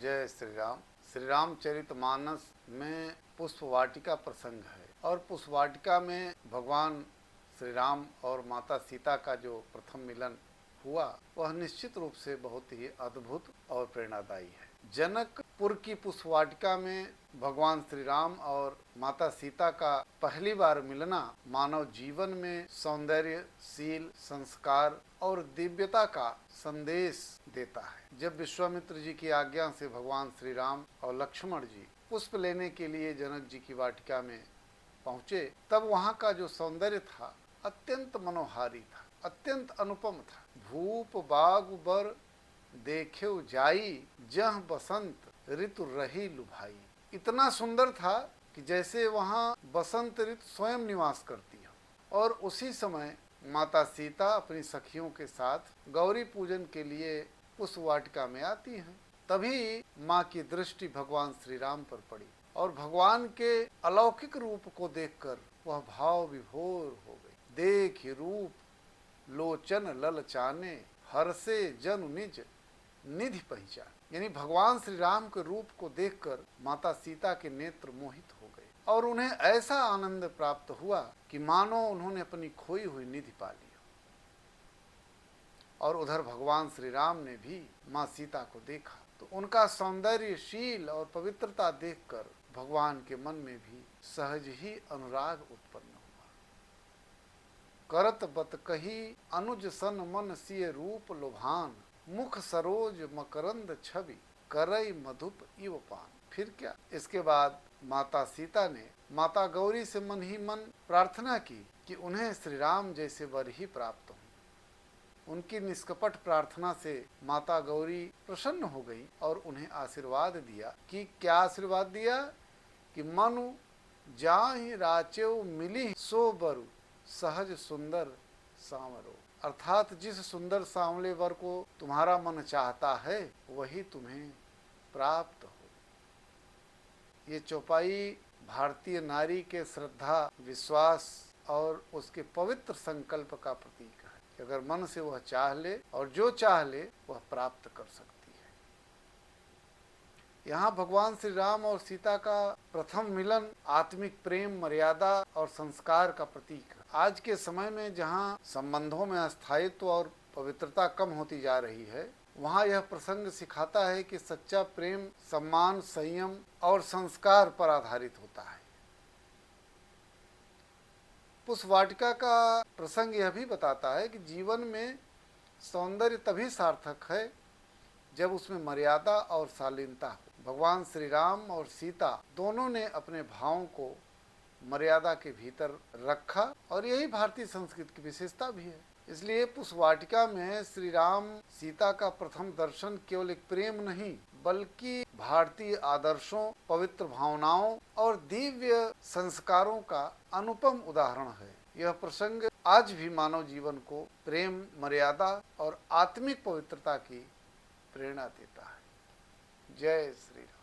जय श्री राम। श्री रामचरितमानस में पुष्प वाटिका प्रसंग है और पुष्प वाटिका में भगवान श्री राम और माता सीता का जो प्रथम मिलन हुआ वह निश्चित रूप से बहुत ही अद्भुत और प्रेरणादायी है। जनकपुर की पुष्प वाटिका में भगवान श्री राम और माता सीता का पहली बार मिलना मानव जीवन में सौंदर्य, शील, संस्कार और दिव्यता का संदेश देता है। जब विश्वामित्र जी की आज्ञा से भगवान श्री राम और लक्ष्मण जी पुष्प लेने के लिए जनक जी की वाटिका में पहुँचे, तब वहाँ का जो सौंदर्य था अत्यंत मनोहारी था, अत्यंत अनुपम था। भूप बाग बर देखे जाई, जह बसंत ऋतु रही लुभाई। इतना सुंदर था कि जैसे वहाँ बसंत ऋतु स्वयं निवास करती हो। और उसी समय माता सीता अपनी सखियों के साथ गौरी पूजन के लिए उस वाटिका में आती हैं। तभी माँ की दृष्टि भगवान श्री राम पर पड़ी और भगवान के अलौकिक रूप को देखकर वह भाव विभोर हो गई। देख रूप लोचन ललचाने, हर्षे जनु निज निधि पहचान। यानी भगवान श्री राम के रूप को देखकर माता सीता के नेत्र मोहित हो गए और उन्हें ऐसा आनंद प्राप्त हुआ कि मानो उन्होंने अपनी खोई हुई निधि पा ली। और उधर भगवान श्री राम ने भी माँ सीता को देखा तो उनका सौंदर्य, शील और पवित्रता देखकर भगवान के मन में भी सहज ही अनुराग उत्पन्न हुआ। करत बत कही अनुज सन मन सिय रूप लोभान, मुख सरोज मकरंद छवि करई मधुप इव पान। फिर क्या, इसके बाद माता सीता ने माता गौरी से मन ही मन प्रार्थना की कि उन्हें श्री राम जैसे वर ही प्राप्त हो। उनकी निष्कपट प्रार्थना से माता गौरी प्रसन्न हो गई और उन्हें आशीर्वाद दिया। कि क्या आशीर्वाद दिया? कि मनु जाहि राचेउ मिली सो बरु, सहज सुंदर सांवरो। अर्थात जिस सुंदर सांवले वर को तुम्हारा मन चाहता है वही तुम्हें प्राप्त हो। ये चौपाई भारतीय नारी के श्रद्धा, विश्वास और उसके पवित्र संकल्प का प्रतीक है कि अगर मन से वह चाह ले और जो चाह ले वह प्राप्त कर सकती है। यहाँ भगवान श्री राम और सीता का प्रथम मिलन आत्मिक प्रेम, मर्यादा और संस्कार का प्रतीक है। आज के समय में जहाँ संबंधों में स्थायित्व और पवित्रता कम होती जा रही है, वहाँ यह प्रसंग सिखाता है कि सच्चा प्रेम सम्मान, संयम और संस्कार पर आधारित होता है। पुष्प वाटिका का प्रसंग यह भी बताता है कि जीवन में सौंदर्य तभी सार्थक है जब उसमें मर्यादा और शालीनता हो। भगवान श्री राम और सीता दोनों ने अपने भावों को मर्यादा के भीतर रखा और यही भारतीय संस्कृति की विशेषता भी है। इसलिए पुष्प वाटिका में श्री राम सीता का प्रथम दर्शन केवल एक प्रेम नहीं बल्कि भारतीय आदर्शों, पवित्र भावनाओं और दिव्य संस्कारों का अनुपम उदाहरण है। यह प्रसंग आज भी मानव जीवन को प्रेम, मर्यादा और आत्मिक पवित्रता की प्रेरणा देता है। जय श्री राम।